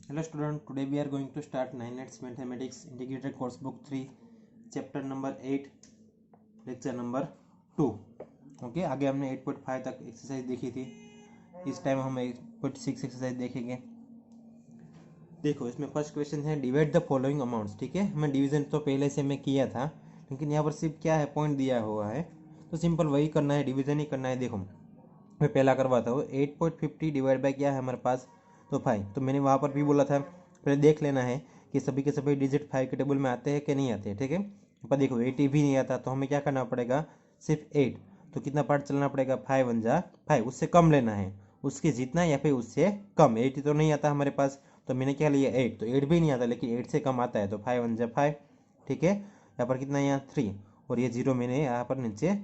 Hello student, today we are going to start 9th Mathematics Integrated Course Book 3 Chapter number 8 Lecture number 2। Okay, आगे हमने 8.5 तक exercise देखी थी। इस time हम 8.6 एक्सरसाइज देखेंगे। देखो, इसमें फर्स्ट क्वेश्चन है डिवाइड द फॉलोइंग अमाउंट्स। ठीक है, मैं डिवीजन तो पहले से मैं किया था, लेकिन यहाँ पर सिर्फ क्या है, पॉइंट दिया हुआ है, तो सिंपल वही करना है, डिवीजन ही करना है। देखो मैं पहला करवाता हूँ। 8.50 डिवाइड बाय क्या है हमारे पास, तो 5। तो मैंने वहाँ पर भी बोला था पहले देख लेना है कि सभी के सभी डिजिट 5 के टेबल में आते हैं कि नहीं आते हैं। ठीक है, पर देखो 80 भी नहीं आता, तो हमें क्या करना पड़ेगा, सिर्फ 8। तो कितना पार्ट चलना पड़ेगा, 5 1 जा 5, उससे कम लेना है, उसके जितना या फिर उससे कम। 80 तो नहीं आता हमारे पास, तो मैंने क्या लिया 8। तो 8 भी नहीं आता, लेकिन 8 से कम आता है, तो 5 1 जा 5। ठीक है, यहाँ पर कितना, यहाँ 3, और ये 0 मैंने यहाँ पर नीचे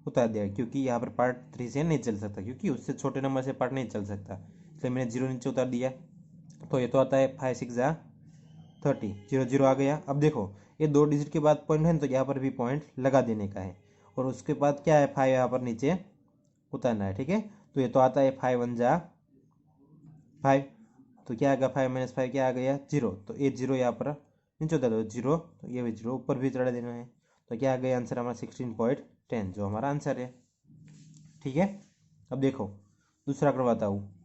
उतार दिया, क्योंकि यहाँ पर पार्ट 3 से नहीं चल सकता, क्योंकि उससे छोटे नंबर से पार्ट नहीं चल सकता, इसलिए मैंने 0 नीचे उतार दिया। तो ये तो आता है 5 6 जा 30, 0 0 आ गया। अब देखो ये 2 डिजिट के बाद पॉइंट है, तो यहाँ पर भी पॉइंट लगा देने का है, और उसके बाद क्या है, 5 यहाँ पर नीचे उतारना है। ठीक है, तो ये तो आता है 5 1 जा 5, तो क्या आ गया, 5 - 5 क्या आ गया, 0। तो ये 0 यहाँ पर नीचे उतार दो 0, तो ये भी 0 ऊपर भी चढ़ा देना है। तो क्या आ गया आंसर हमारा 16.10, जो हमारा आंसर है। ठीक है, अब देखो दूसरा करवाता हूँ।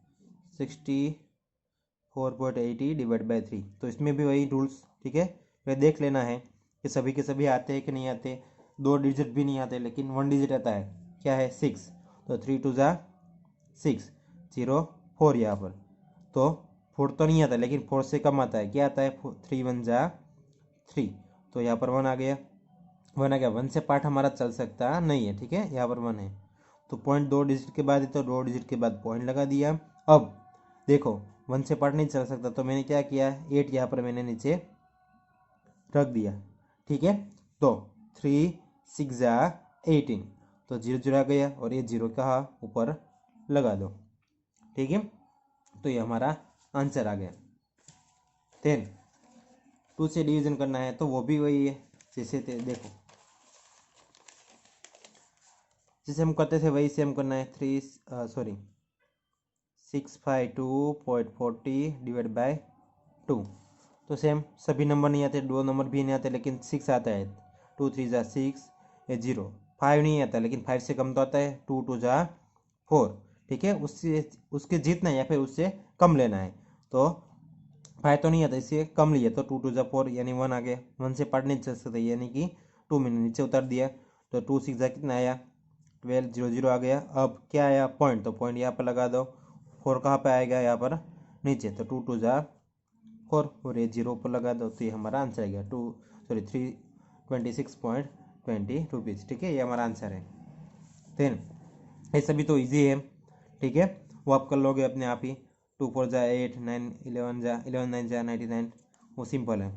64.80 डिवाइड बाई 3, तो इसमें भी वही रूल्स। ठीक है, फिर देख लेना है कि सभी के सभी आते हैं कि नहीं आते। 2 डिजिट भी नहीं आते, लेकिन 1 डिजिट आता है, क्या है 6। तो 3 2 जा 6, 0 4 यहाँ पर, तो 4 तो नहीं आता, लेकिन 4 से कम आता है, क्या आता है 3 1 जा 3, तो यहाँ पर 1 आ गया। 1 आ गया, 1 से पार्ट हमारा चल सकता नहीं है। ठीक है, यहाँ पर 1 है, तो पॉइंट 2 डिजिट के बाद है, तो 2 डिजिट के बाद पॉइंट लगा दिया। अब देखो 1 से पार्ट नहीं चल सकता, तो मैंने क्या किया, 8 यहाँ पर मैंने नीचे रख दिया। ठीक है, तो 3 6 जा 18, तो 0 0 आ गया, और ये 0 कहाँ ऊपर लगा दो। ठीक है, तो ये हमारा आंसर आ गया। देन 2 से डिवीजन करना है, तो वो भी वही है जैसे देखो जैसे हम करते थे वही सेम करना है। 652.40 डिवाइड बाय 2, तो सेम सभी नंबर नहीं आते, 2 नंबर भी नहीं आते, लेकिन 6 आता है। 2 3 जा 6, ये 0 5 नहीं आता, लेकिन 5 से कम तो आता है, 2 2 जा 4। ठीक है, उससे उसके जीतना है या फिर उससे कम लेना है, तो 5 तो नहीं आता, इससे कम लिया, तो 2 2 जा 4, यानी 1 आ गया। 1 से पार्ट नहीं चल सकता, यानी कि 2 मैंने नीचे उतार दिया, तो 2 6 जा कितना आया 12, 0 0 आ गया। अब क्या आया, पॉइंट, तो पॉइंट यहाँ पर लगा दो। 4 कहाँ पे आएगा, यहाँ पर नीचे, तो 2 2 जा 4, और ये 0 पर लगा दो, तो ये हमारा आंसर आ गया 326.20 रुपीज़। ठीक है, ये हमारा आंसर है। देन ये सभी तो इजी है। ठीक है, वो आप कर लोगे अपने आप ही। 2 4 जा 8, 9 11 जा 11 9 जा 99, वो सिंपल है।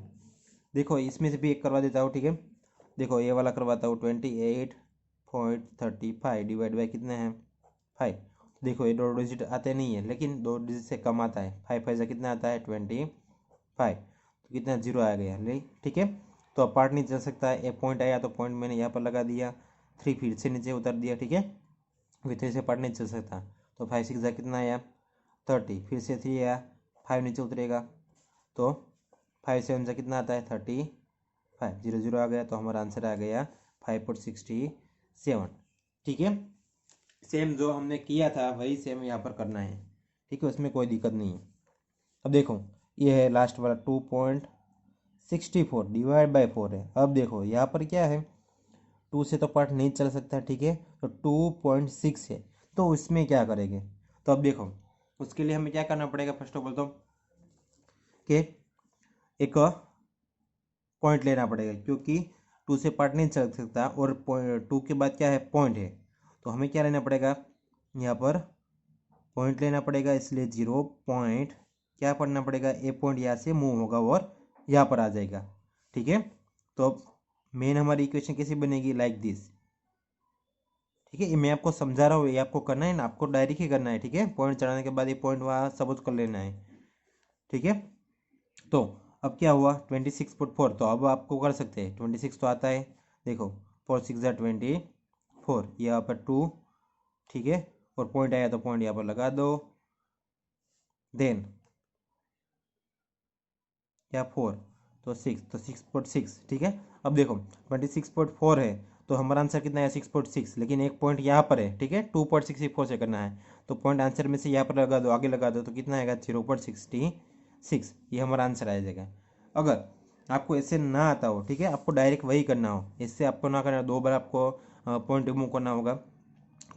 देखो इसमें से भी एक करवा देता हूँ। ठीक है, देखो ये वाला करवाता हूँ। 28.35 डिवाइड बाई कितने हैं 5। देखो ये 2 डिजिट आते नहीं है, लेकिन 2 डिजिट से कम आता है। 5 5 कितना आता है 25, तो कितना 0 आ गया ले। ठीक है, तो अब पार्ट नहीं चल सकता है, एक पॉइंट आया, तो पॉइंट मैंने यहाँ पर लगा दिया। 3 फिर से नीचे उतर दिया। ठीक है, फिर 3 से पार्ट नहीं चल सकता, तो 5 6 जा कितना आया 30, फिर से 3 आया, 5 नीचे उतरेगा, तो 5 7 जा कितना आता है 35, 0 0 आ गया, तो हमारा आंसर आ गया 5.67। ठीक है, सेम जो हमने किया था वही सेम यहाँ पर करना है। ठीक है, उसमें कोई दिक्कत नहीं है। अब देखो ये है लास्ट वाला 2.64 डिवाइड बाई 4 है। अब देखो यहाँ पर क्या है, 2 से तो पार्ट नहीं चल सकता। ठीक है, तो 2.6 है, तो उसमें क्या करेंगे, तो अब देखो उसके लिए हमें क्या करना पड़ेगा, फर्स्ट ऑफ ऑल तो कि एक पॉइंट लेना पड़ेगा, क्योंकि 2 से पार्ट नहीं चल सकता, और 2 के बाद क्या है, पॉइंट है, तो हमें क्या लेना पड़ेगा, यहाँ पर पॉइंट लेना पड़ेगा, इसलिए 0 पॉइंट क्या पढ़ना पड़ेगा, ए पॉइंट यहाँ से मूव होगा और यहाँ पर आ जाएगा। ठीक है, तो अब मेन हमारी इक्वेशन कैसी बनेगी, लाइक दिस। ठीक है, ये मैं आपको समझा रहा हूँ, ये आपको करना है ना, आपको डायरेक्ट ही करना है। ठीक है, पॉइंट चढ़ाने के बाद ये पॉइंट वहाँ सपोज कर लेना है। ठीक है, तो अब क्या हुआ 26.4, तो अब आपको कर सकते हैं 26 तो आता है। देखो 4 6 जा 24, यहाँ पर 2। ठीक है, और पॉइंट आया तो पॉइंट यहाँ पर लगा दो। देन या 4, तो 6, तो 6.6, ठीक है। अब देखो 26.4 है, तो हमारा आंसर कितना है 6.6, लेकिन एक पॉइंट यहाँ पर है, ठीक है, 2.64 से करना है, तो पॉइंट आंसर में से यहाँ पर लगा दो, आगे लगा दो, तो कितना आएगा 0.66, ये हमारा आंसर आ जाएगा। अगर आपको ऐसे ना आता हो, ठीक है, आपको डायरेक्ट वही करना हो, इससे आपको ना करना, 2 बार आपको पॉइंट रिमूव करना होगा,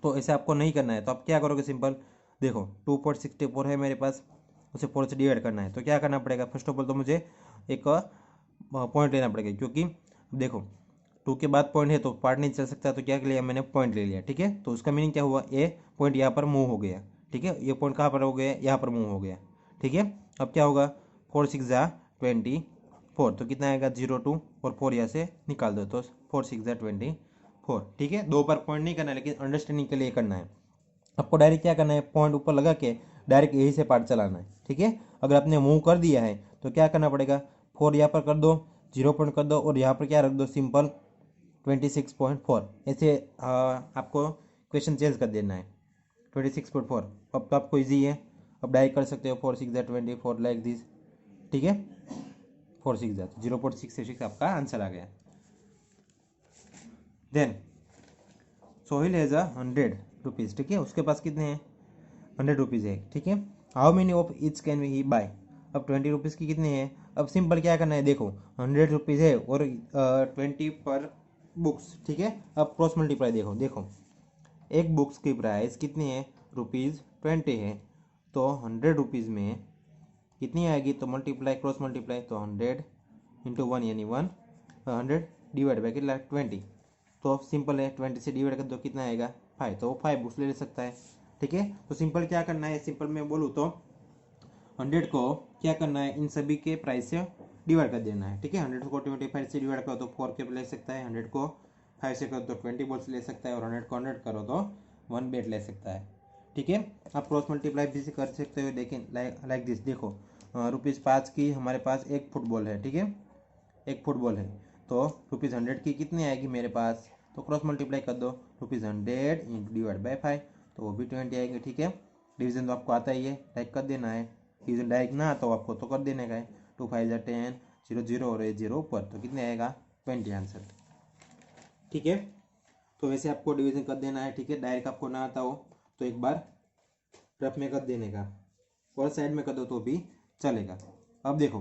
तो ऐसे आपको नहीं करना है, तो आप क्या करोगे, सिंपल देखो 2.64 है मेरे पास, उसे 4 से डिवाइड करना है, तो क्या करना पड़ेगा, फर्स्ट ऑफ ऑल तो मुझे एक पॉइंट लेना पड़ेगा, क्योंकि देखो 2 के बाद पॉइंट है तो पार्ट नहीं चल सकता, तो क्या लिया मैंने, पॉइंट ले लिया, ठीक है। तो उसका मीनिंग क्या हुआ, ए पॉइंट यहाँ पर मूव हो गया, ठीक है, ये पॉइंट कहाँ पर हो गया, यहाँ पर मूव हो गया, ठीक है। अब क्या होगा, 4 6 जा 24, तो कितना आएगा 0.2, और 4 यहाँ से निकाल दो, तो 4 6 जा 24, ठीक है। 2 बार पॉइंट नहीं करना है, लेकिन अंडरस्टैंडिंग के लिए करना है। आपको डायरेक्ट क्या करना है, पॉइंट ऊपर लगा के डायरेक्ट यही से पार्ट चलाना है, ठीक है। अगर आपने मूव कर दिया है तो क्या करना पड़ेगा, 4 यहाँ पर कर दो, 0 पॉइंट कर दो, और यहाँ पर क्या रख दो, सिंपल 26.4, ऐसे आपको क्वेश्चन चेंज कर देना है, 26.4। अब तो आपको ईजी है, अब डायरेक्ट कर सकते हो, 4 6 24 लाइक दिस, ठीक है, 4 6 0.666 आपका आंसर आ गया। देन सोहिल हैज़ 100 रुपीज़, ठीक है, उसके पास कितने हैं, 100 रुपीज़ है, ठीक है। How many of each can we he buy, अब 20 रुपीज़ की कितने हैं, अब सिंपल क्या करना है, देखो 100 रुपीज़ है और 20 पर बुक्स, ठीक है। अब क्रॉस मल्टीप्लाई देखो, देखो एक बुक्स की प्राइस कितनी है, ₹20 है, तो 100 रुपीज़ में कितनी आएगी, तो मल्टीप्लाई, क्रॉस मल्टीप्लाई, तो 100 इंटू 1 यानी 1, 100 डिवाइड बाई कितना 20, तो सिंपल है 20 से डिवाइड कर दो, कितना आएगा 5, तो वो 5 बुक्स ले सकता है, ठीक है। तो सिंपल क्या करना है, सिंपल मैं बोलूँ तो 100 को क्या करना है, इन सभी के प्राइस से डिवाइड कर देना है, ठीक है। 100 को 25 से डिवाइड करो तो 4 के ले सकता है, 100 को 5 से करो तो 20 बॉल्स ले सकता है, और 100 को 100 करो तो 1 बेट ले सकता है, ठीक है। आप क्रॉस मल्टीप्लाई भी कर सकते हो, लेकिन लाइक दिस, देखो ₹5 की हमारे पास एक फुटबॉल है, ठीक है, एक फुटबॉल है, तो ₹100 की कितनी आएगी मेरे पास, तो क्रॉस मल्टीप्लाई कर दो, ₹100 इंटू डिवाइड बाई 5, तो वो भी 20 आएंगे, ठीक है। डिवीजन तो आपको आता ही है, टाइप कर देना है, डिवीजन डायरेक्ट ना आता हो आपको तो कर देने का है, 2 5 जा 10, 0 0 और 0 ऊपर, तो कितने आएगा 20 आंसर, ठीक है। तो वैसे आपको डिवीजन कर देना है, ठीक है, डायरेक्ट आपको ना आता हो तो एक बार रफ में कर देने का, और साइड में कर दो तो भी चलेगा। अब देखो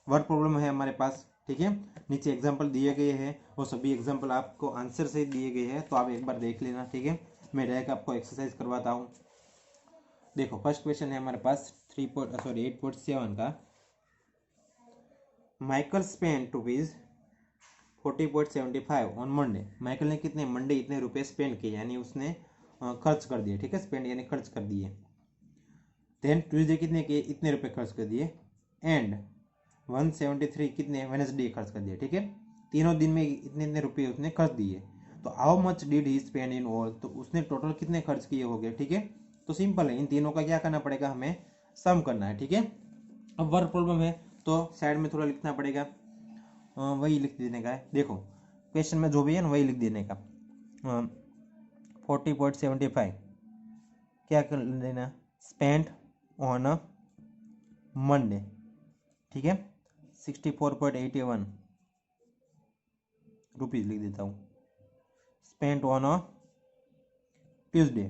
वर्ड प्रॉब्लम है हमारे पास, ठीक है, नीचे एग्जाम्पल दिए गए हैं, वो सभी एग्जाम्पल आपको आंसर से दिए गए हैं, तो आप एक बार देख लेना, ठीक है। मैं डायरेक्ट आपको एक्सरसाइज करवाता हूँ। देखो फर्स्ट क्वेश्चन है हमारे पास 8.7 का, Michael spend ₹40.75 on Monday, Michael ने कितने मंडे इतने रुपए स्पेंड किए, यानी उसने खर्च कर दिए, ठीक है, स्पेंड यानी खर्च कर दिए। देन ट्यूजडे कितने किए, इतने रुपए खर्च कर दिए, एंड 173 कितने वेडनेसडे खर्च कर दिए, ठीक है, तीनों दिन में इतने इतने रुपए उसने खर्च दिए। तो how much did he spend in all, तो उसने टोटल कितने खर्च किए हो गए, ठीक है। तो सिंपल है, इन तीनों का क्या करना पड़ेगा, हमें सम करना है, ठीक है। अब वर्क प्रॉब्लम है तो साइड में थोड़ा लिखना पड़ेगा, वही लिख देने का है, देखो क्वेश्चन में जो भी है ना वही लिख देने का। 40.75 क्या कर लेना, स्पेंड ऑन अ मंडे, ठीक है, 64.81 रुपीज़ लिख देता हूँ, spent on a Tuesday,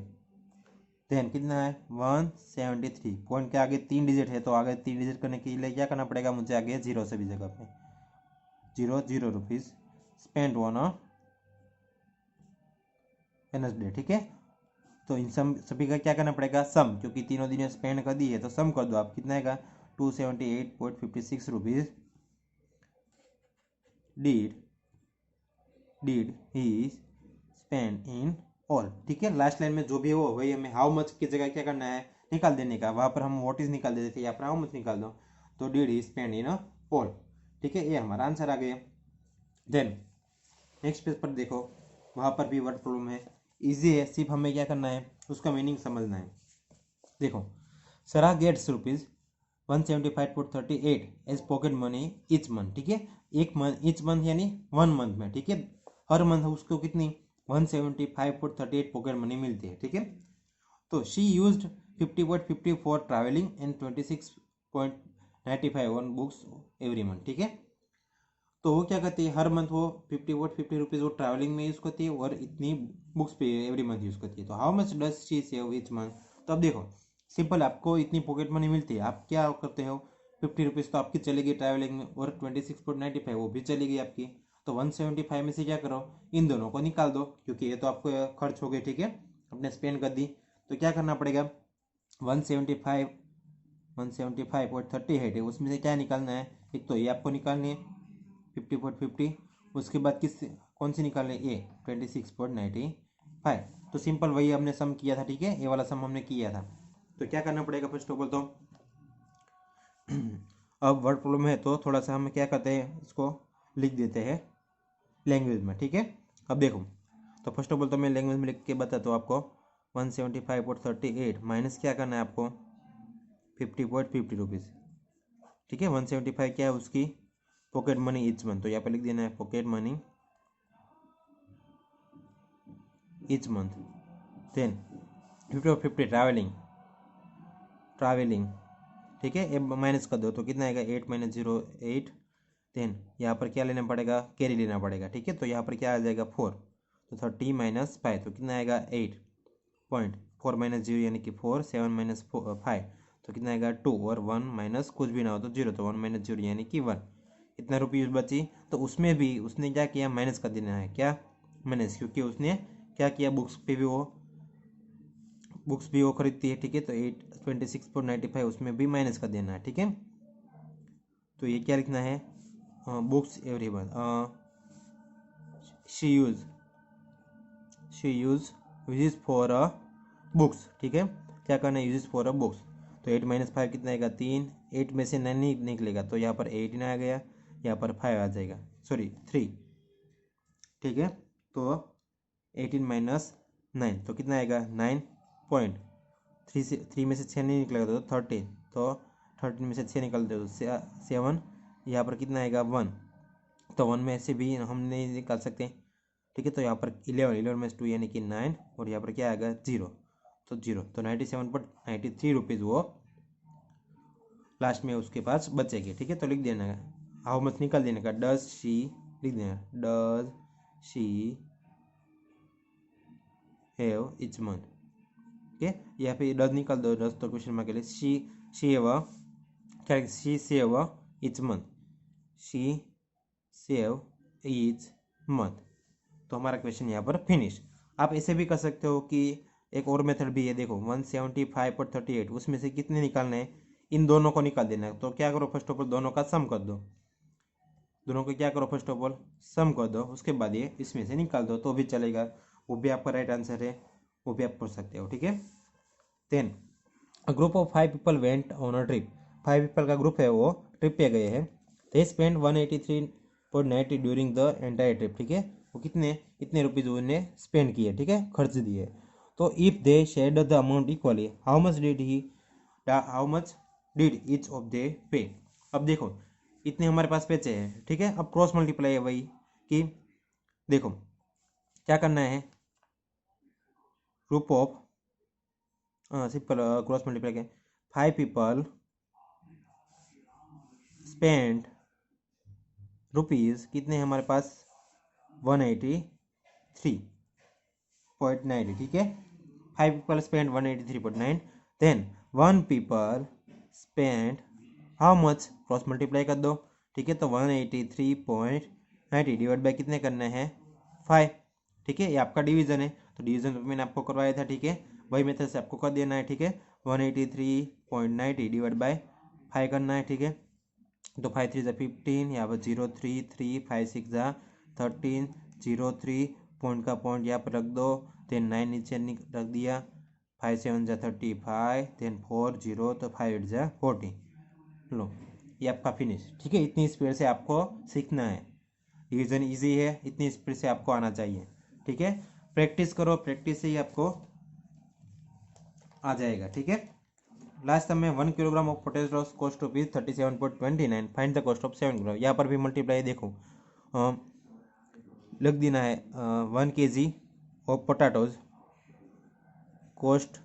then कितना है 173, पॉइंट के आगे 3 डिजिट है, तो आगे 3 डिजिट करने के लिए क्या करना पड़ेगा मुझे, आगे 0 सभी जगह पे 0 rupees spent on a Wednesday, ठीक है। तो इन सभी का क्या करना पड़ेगा, सम, क्योंकि तीनों दिन स्पेंड कर दी है, तो सम कर दो आप, कितना आएगा 278.56 rupees did he spend in all, ठीक है। लास्ट लाइन में जो भी हो वही हमें हाउ मच की जगह क्या करना है, निकाल देने का, वहां पर हम व्हाट इज निकाल देते थे, यहाँ पर हाउ मच निकाल दो, तो did he spend in all, ठीक है, ये हमारा आंसर आ गया। देन नेक्स्ट पेज पर देखो, वहां पर भी वर्ड प्रॉब्लम है, इजी है, सिर्फ हमें क्या करना है, उसका मीनिंग समझना है। देखो Sara gets ₹175.38 as pocket money each month, ठीक है, एक मंथ, ईच मंथ यानी 1 मंथ में, ठीक है, हर मंथ उसको कितनी 175.38 पॉकेट मनी मिलती है, ठीक है। तो she used 50.50 for travelling and 95 one books every month, ठीक है। तो वो क्या करती है, हर मंथ वो 50 वो ट्रैवलिंग में यूज़ करती है और इतनी बुक्स पे एवरी मंथ यूज़ करती है। तो how much does she save each month? तो अब देखो सिंपल, आपको इतनी पॉकेट मनी मिलती है, आप क्या करते हो, 50 तो आपकी चलेगी ट्रैवलिंग में और 26.95 वो भी चलेगी आपकी। तो 175 में से क्या करो, इन दोनों को निकाल दो, क्योंकि ये तो आपको खर्च हो गई, ठीक है, अपने स्पेंड कर दी। तो क्या करना पड़ेगा, 175.38 है, उसमें से क्या निकालना है, एक तो ये आपको निकालनी है 50.50, उसके बाद कौन सी निकालनी है, ए 26.95। तो सिंपल वही हमने सम किया था, ठीक है, ये वाला सम हमने किया था। तो क्या करना पड़ेगा फर्स्ट ऑफ ऑल, तो अब वर्ड प्रॉब्लम है तो थोड़ा सा हम क्या करते हैं, इसको लिख देते हैं लैंग्वेज में, ठीक है। अब देखो, तो फर्स्ट ऑफ ऑल तो मैं लैंग्वेज में लिख के बताता हूँ आपको। 175.38 माइनस क्या करना है आपको, 50.50 रुपीज़, ठीक है। 175 क्या है उसकी पॉकेट मनी ईच मंथ, तो यहाँ पे लिख देना है pocket money each month. Then 50 travelling, ठीक है, ये माइनस कर दो तो कितना आएगा, 8 - 0 8। देन यहाँ पर क्या लेना पड़ेगा, कैरी लेना पड़ेगा, ठीक है। तो यहाँ पर क्या आ जाएगा 4, तो 30 - 5 तो कितना आएगा 8.4 - 0 यानी कि 4, 7 - 5 तो कितना आएगा 2, और 1 माइनस कुछ भी ना हो तो 0, तो 1 - 0 यानी कि 1। इतना रुपये बची, तो उसमें भी उसने क्या किया, माइनस कर देना है, क्या माइनस, क्योंकि उसने क्या किया, बुक्स भी वो खरीदती है, ठीक है। तो 26.95 उसमें भी माइनस कर देना है, ठीक है। तो ये क्या लिखना है, books every one, she use for a books, ठीक है। क्या करना है, यूज फॉर अ बुक्स। तो 8 - 5 कितना आएगा 3, 8 में से 9 नहीं निकलेगा तो यहाँ पर 18 आ गया, यहाँ पर 5 आ जाएगा, सॉरी 3, ठीक है। तो 18 - 9 तो कितना आएगा 9.3 से 3 में से 6 नहीं निकलेगा तो 13, तो 13 में से 6 निकल दो तो 7, यहाँ पर कितना आएगा 1, तो 1 में से भी हम नहीं निकाल सकते, ठीक है। तो यहाँ पर 11 में से 2 यानी कि 9, और यहाँ पर क्या आएगा 0, तो 0, तो 97.93 रुपीज़ वो लास्ट में उसके पास बचेगी, ठीक है। तो लिख देना है, हाउ मच निकाल देने का, डज शी, लिख देना does she have etch month, ठीक है। यहाँ पे डज निकाल दो, डज तो क्वेश्चन मार्क के लिए, शी हैव क्या, she save etch month, she save etch month. तो हमारा क्वेश्चन यहाँ पर फिनिश। आप ऐसे भी कर सकते हो कि एक और मेथड भी है, देखो 175.38 उसमें से कितने निकालने हैं, इन दोनों को निकाल देना है। तो क्या करो, फर्स्ट ऑफ ऑल दोनों का सम कर दो, दोनों को क्या करो, फर्स्ट ऑफ ऑल सम कर दो, उसके बाद ये इसमें से निकाल दो तो भी चलेगा, वो भी आपका राइट आंसर है, वो भी आप कर सकते हो, ठीक है। Then a group of 5 people went on a trip, 5 people का ग्रुप है वो ट्रिप पे गए हैं, they spend 183.90 during the entire trip, ठीक है। वो कितने इतने रुपीज़ उन्होंने स्पेंड किए, ठीक है, खर्च दिए। तो if they shared the amount equally, how much did each of they pay. अब देखो इतने हमारे पास पैसे हैं, ठीक है। अब क्रॉस मल्टीप्लाई है वही, कि देखो क्या करना है, group of simple cross multiply के 5 पीपल स्पेंड रुपीज़, कितने हैं हमारे पास 183.90, ठीक है। 5 people spend 183.9, then 1 people spend how much, cross multiply कर दो, ठीक है। तो 183.90 डिवाइड बाई कितने करने हैं 5, ठीक है। ये आपका डिवीजन है, तो डिवीजन तो मैंने आपको करवाया था, ठीक है, वही मेथड से आपको कर देना है, ठीक है। 183.90 डिवाइड बाई 5 करना है, ठीक है। तो 5 3 15, यहाँ पर 0 3 3, 5 6 13, 0 3 पॉइंट का पॉइंट यहाँ पर रख दो, देन 9 नीचे रख दिया, 5 7 35, देन 4 0, तो 5 8 40। लो ये आपका फिनिश, ठीक है। इतनी स्पीड से आपको सीखना है, डिवीजन इजी है, इतनी स्पीड से आपको आना चाहिए, ठीक है। प्रैक्टिस करो, प्रैक्टिस से ही आपको आ जाएगा, ठीक है। लास्ट समय 1 kilogram of potatoes cost rupees 37.29, find the cost of 7 kilo. यहाँ पर भी मल्टीप्लाई देखो लिख देना है, 1 kg of potatoes cost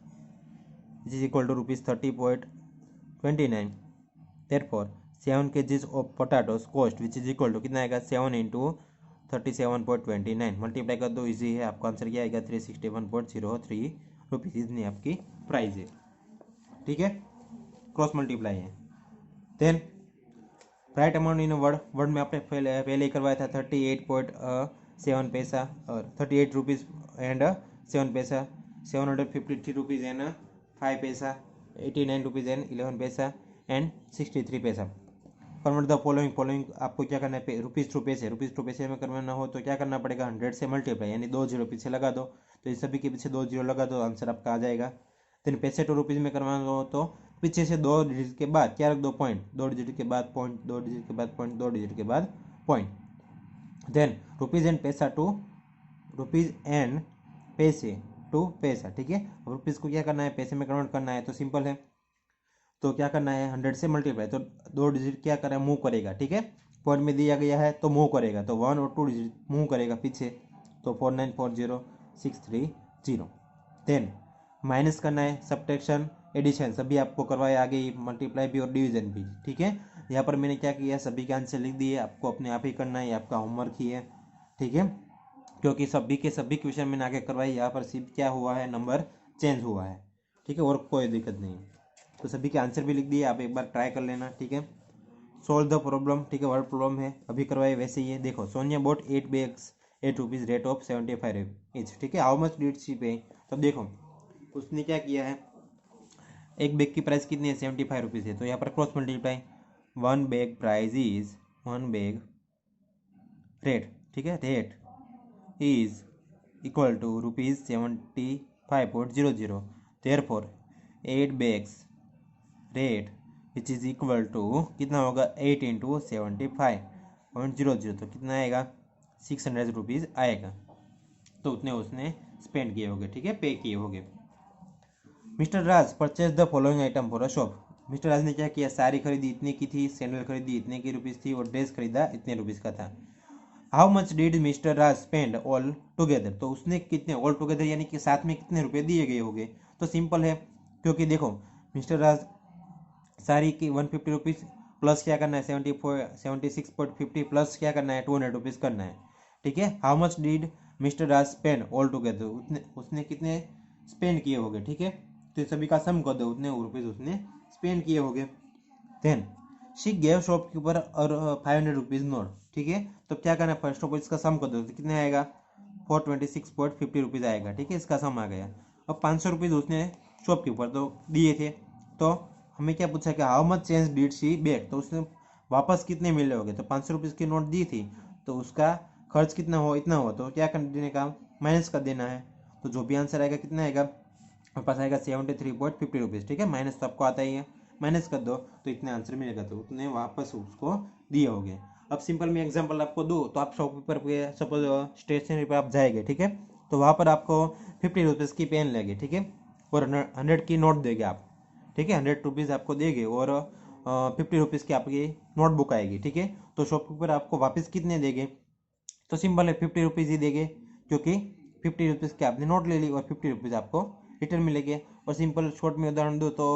is equal to rupees 30.29, therefore 7 kgs of potatoes cost which is equal to कितना आएगा 7 इंटू 37.29 मल्टीप्लाई कर दो, इजी है, आपका आंसर क्या आएगा 361.03 रुपीज़ इतनी आपकी प्राइस है। ठीक है, क्रॉस मल्टीप्लाई है। Then write amount in word, word में आपने पहले ही करवाया था 38.7 पैसा और 38 रुपीज़ एंड 7 पैसा, 753 रुपीज़ एंड 5 पैसा, 89 रुपीज़ एंड 11 पैसा एंड 63 पैसा। कन्वर्ट द फॉलोइंग आपको क्या करना है, रुपीज़ टू पैसे में करवाना हो तो क्या करना पड़ेगा 100 से मल्टीप्लाई, यानी 2 जीरो पीछे लगा दो, तो इस सभी के पीछे 2 जीरो लगा दो, आंसर आपका आ जाएगा। देन पैसे टू रुपीज़ में करवाना हो तो पीछे से 2 डिजिट के बाद क्या रख दो पॉइंट, 2 डिजिट के बाद पॉइंट, 2 डिजिट के बाद पॉइंट, 2 डिजिट के बाद पॉइंट। देन रुपीज़ एंड पैसा टू रुपीज़ एंड पैसे टू पैसा। ठीक है, रुपीज़ को क्या करना है पैसे में कन्वर्ट करना है, तो सिंपल है, तो क्या करना है 100 से मल्टीप्लाई, तो 2 डिजिट क्या करें मूव करेगा। ठीक है, पॉइंट में दिया गया है तो मूव करेगा, तो 1 और 2 डिजिट मूव करेगा पीछे, तो 4940630। देन माइनस करना है, सब्ट्रैक्शन एडिशन सभी आपको करवाए आगे ही, मल्टीप्लाई भी और डिवीजन भी। ठीक है, यहाँ पर मैंने क्या किया सभी के आंसर लिख दिए, आपको अपने आप ही करना है, ये आपका होमवर्क ही है। ठीक है, क्योंकि सभी क्वेश्चन मैंने आगे करवाई, यहाँ पर सिर्फ क्या हुआ है नंबर चेंज हुआ है। ठीक है, और कोई दिक्कत नहीं है, तो सभी के आंसर भी लिख दिए, आप एक बार ट्राई कर लेना। ठीक है, सोल्व द प्रॉब्लम। ठीक है, वर्ड प्रॉब्लम है अभी करवाए वैसे ही है। देखो Sonia boat 8 bags 8 rupees rate of 75 each. ठीक है, हाउ मच डिड शी पे, तो देखो उसने क्या किया है, एक बैग की प्राइस कितनी है 75 रुपीज़ है, तो यहाँ पर cross multiply, 1 bag price is 1 bag rate, ठीक है rate is equal to rupees 75.00, therefore 8 bags rate which is equal to कितना होगा 8 इंटू 75.00, तो कितना आएगा 600 रुपीज़ आएगा, तो उतने उसने स्पेंड किए होंगे। ठीक है, पे किए होंगे। Mister Raj purchase the following item for a shop. Mister Raj ने क्या किया, साड़ी खरीदी इतने की थी, सैंडल खरीदी इतने की रुपीज़ थी और ड्रेस खरीदा इतने रुपीज़ का था। How much did mister Raj spend all together, तो उसने कितने ऑल टुगेदर यानी कि साथ में कितने रुपए दिए गए होंगे, तो सिंपल है, क्योंकि देखो मिस्टर राज साड़ी की 150 रुपीज़ प्लस क्या करना है 76.50 प्लस क्या करना है 200 रुपीज़ करना है। ठीक है, how much did mister Raj spend all together, उसने कितने स्पेंड किए होंगे। ठीक है, तो सभी का सम कर दो, उतने रुपीज़ उसने स्पेंड किए होंगे। देन शी गेव शॉपकीपर और 500 रुपीज़ नोट। ठीक है, तो क्या करना है फर्स्ट ऑफ ऑल इसका सम कर दो, तो कितने आएगा 426.50 रुपीज़ आएगा। ठीक है, इसका सम आ गया। अब 500 रुपीज़ उसने शॉपकीपर तो दिए थे, तो हमें क्या पूछा कि how much change did she back, तो उसने वापस कितने मिले होंगे, तो 500 रुपीज़ की नोट दी थी, तो उसका खर्च कितना हो इतना हो, तो क्या कर देने का माइनस कर देना है, तो जो भी आंसर आएगा कितना आएगा हमारे पास आएगा 73.50 रुपीज़। ठीक है, माइनस तो आपको आता ही है, माइनस कर दो तो इतने आंसर मिलेगा, तो उतने वापस उसको दिए होंगे। अब सिंपल मैं एग्जांपल आपको दूँ, तो आप शॉपकीपर पे सपोज स्टेशनरी पर आप जाएंगे, ठीक है, तो वहाँ पर आपको 50 रुपीज़ की पेन लेंगे। ठीक है, और 100 की नोट देंगे आप। ठीक है, 100 रुपीज़ आपको देंगे और 50 रुपीज़ की आपकी नोटबुक आएगी। ठीक है, तो शॉपकीपर आपको वापस कितने देंगे, तो सिंपल है 50 रुपीज़ ही देंगे, क्योंकि 50 रुपीज़ की आपने नोट ले ली और 50 रुपीज़ आपको रिटर्न मिलेंगे। और सिंपल शॉर्ट में उदाहरण दो तो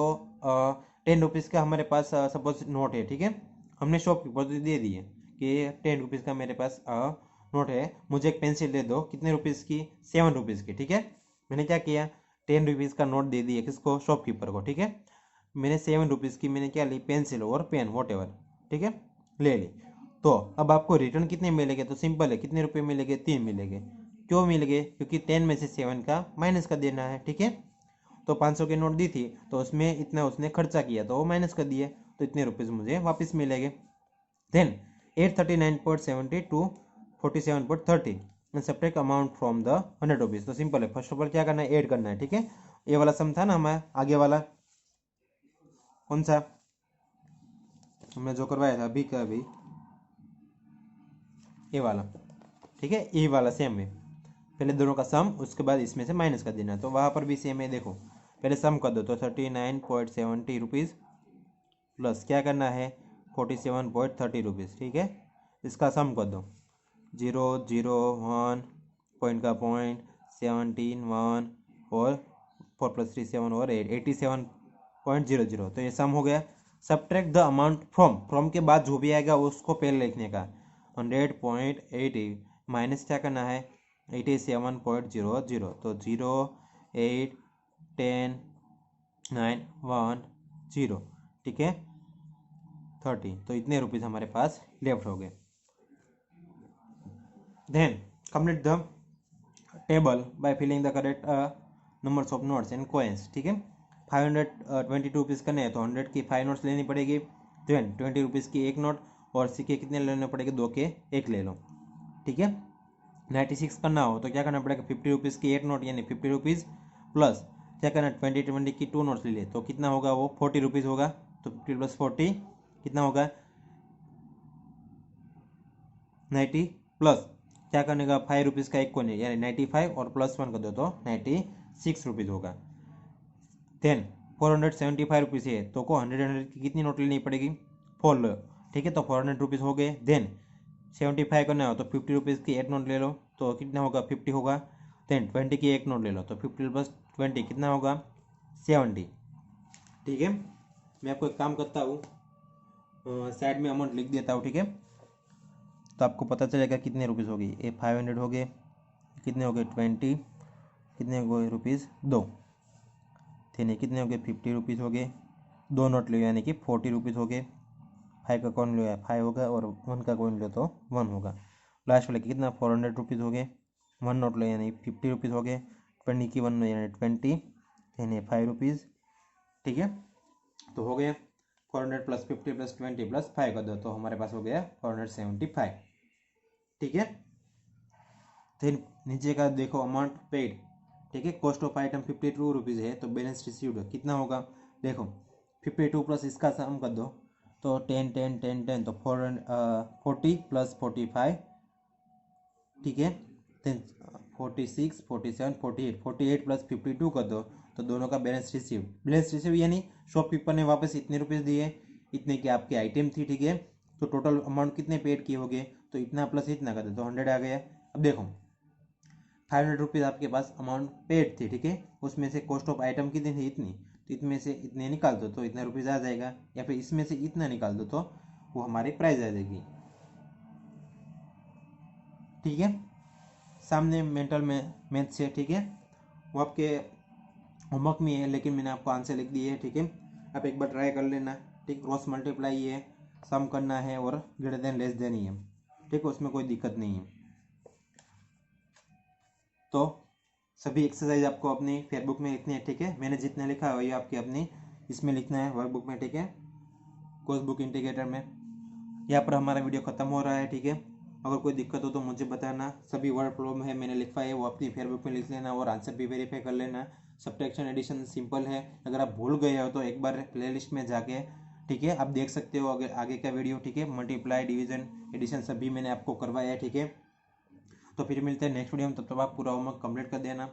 10 रुपीज़ का हमारे पास सपोज नोट है। ठीक है, हमने शॉपकीपर को दे दिए कि 10 रुपीज़ का मेरे पास नोट है, मुझे एक पेंसिल दे दो, कितने रुपीज़ की 7 रुपीज़ की। ठीक है, मैंने क्या किया 10 रुपीज़ का नोट दे दिया किसको शॉपकीपर को। ठीक है, मैंने 7 रुपीज़ की मैंने क्या ली पेंसिल और पेन वॉट एवर। ठीक है, ले ली, तो अब आपको रिटर्न कितने मिलेंगे, तो सिंपल है कितने रुपए मिलेंगे 3 मिलेंगे। क्यों मिलेंगे, क्योंकि 10 में से 7 का माइनस कर देना है। ठीक है, तो 500 की नोट दी थी तो उसमें इतना उसने खर्चा किया तो वो माइनस कर दिए, तो इतने रुपीज़ मुझे वापस मिलेंगे। Then 839.70 to 47.30 subtract amount from the 100 rupees, तो सिंपल है फर्स्ट ऑफ ऑल क्या करना है ऐड करना है। ठीक है, ये वाला सम था ना हमारा आगे वाला कौन सा हमने जो करवाया था अभी का अभी ये वाला। ठीक है, ये वाला सेम है, पहले दोनों का सम उसके बाद इसमें से माइनस कर देना है, तो वहाँ पर भी सेम है। देखो पहले सम कर दो तो 39.70 रुपीज़ प्लस क्या करना है 47.30 रुपीज़। ठीक है, इसका सम कर दो 001 पॉइंट का पॉइंट 17 1 और 4 + 3 7 और 8 87.00, तो ये सम हो गया। सब्ट्रैक्ट द अमाउंट फ्रॉम के बाद जो भी आएगा उसको पहले लिखने का। 100.80 माइनस क्या करना है 87.00, तो 0 8 10 9 1 0, ठीक है 30, तो इतने रुपीज़ हमारे पास लेफ्ट हो गए। Then complete the table by filling the correct numbers of notes and coins, ठीक है 522 रुपीज़ करने हैं तो 100 की 5 नोट्स लेनी पड़ेगी, देन 20 रुपीज़ की एक नोट, और सिक्के कितने लेने पड़ेंगे 2 के एक ले लो, ठीक है 96 करना हो तो क्या करना पड़ेगा 50 रुपीज़ की एक नोट यानी 50 रुपीज़ प्लस क्या करना 20 की 2 नोट्स ले लिए तो कितना होगा वो 40 रुपीज़ होगा, तो 50 प्लस 40 कितना होगा 90 प्लस क्या करने का 5 रुपीज़ का एक कोइन यानी 95 और प्लस 1 कर दो तो 96 रुपीज़ होगा। देन 475 रुपीज़ है तो को 100 की कितनी नोट लेनी पड़ेगी 4 लो, ठीक है तो 400 रुपीज़ हो गए। देन 75 करना हो तो 50 रुपीज़ की एक नोट ले लो तो कितना होगा 50 होगा। देन 20 की एक नोट ले लो तो 50 प्लस 20 कितना होगा 70, ठीक है मैं आपको एक काम करता हूँ साइड में अमाउंट लिख देता हूँ, ठीक है तो आपको पता चलेगा कितने रुपीज़ हो गई, ये 500 हो गए, कितने हो गए 20, कितने हो गए रुपीज़ 2, थे कितने हो गए 50 रुपीज़ हो गए, 2 नोट लो यानी कि 40 रुपीज़ हो गए, 5 का कॉइन लो या 5 होगा और 1 का कॉइन लो तो 1 होगा, लास्ट वाले कितना 400 रुपीज़ हो गए, 1 नोट लो यानी 50 रुपीज़ हो गए, 20 की 1 यानी 20 यानी 5 रुपीज़, ठीक है तो हो गया 400 प्लस 50 प्लस 20 प्लस 5 का दो तो हमारे पास हो गया 475, ठीक है फिर नीचे का देखो अमाउंट पेड, ठीक है कॉस्ट ऑफ आइटम 52 रुपीज़ है तो बैलेंस रिसीव्ड कितना होगा देखो 52 प्लस इसका सम कर दो तो 10 10 10 10 तो 40 प्लस 45, ठीक है देन 46 47 48 48 प्लस 52 कर दो तो दोनों का बैलेंस रिसीव यानी शॉपकीपर ने वापस इतने रुपीज़ दिए, इतने की आपकी आइटम थी, ठीक है तो टोटल अमाउंट कितने पेड किए होंगे तो इतना प्लस इतना कर दो तो 100 आ गया। अब देखो 500 रुपीज़ आपके पास अमाउंट पेड थी, ठीक है उसमें से कॉस्ट ऑफ आइटम कितनी थी इतनी, तो इसमें से इतने निकाल दो तो इतना रुपीज़ आ जाएगा, या फिर इसमें से इतना निकाल दो तो वो हमारी प्राइस आ जाएगी, ठीक है सामने मेंटल में मैथ्स है, ठीक है वो आपके होमवर्क में है लेकिन मैंने आपको आंसर लिख दिए है, ठीक है आप एक बार ट्राई कर लेना, ठीक क्रॉस मल्टीप्लाई है, सम करना है और ग्रेटर देन लेस देन ही है, ठीक है उसमें कोई दिक्कत नहीं है। तो सभी एक्सरसाइज आपको अपनी फेयरबुक में लिखनी है, ठीक है मैंने जितना लिखा है वही आपकी अपनी इसमें लिखना है वर्कबुक में, ठीक है कोर्स बुक इंडिकेटर में। यहाँ पर हमारा वीडियो खत्म हो रहा है, ठीक है अगर कोई दिक्कत हो तो मुझे बताना, सभी वर्ड प्रॉब्लम है मैंने लिखा है वो अपनी फेयरबुक में लिख लेना और आंसर भी वेरीफाई कर लेना। सब्ट्रैक्शन एडिशन सिंपल है, अगर आप भूल गए हो तो एक बार प्लेलिस्ट में जाके, ठीक है आप देख सकते हो अगर आगे का वीडियो, ठीक है मल्टीप्लाई डिवीजन एडिशन सभी मैंने आपको करवाया है, ठीक है तो फिर मिलते हैं नेक्स्ट वीडियो में, तब तक आप पूरा होमवर्क कंप्लीट कर देना।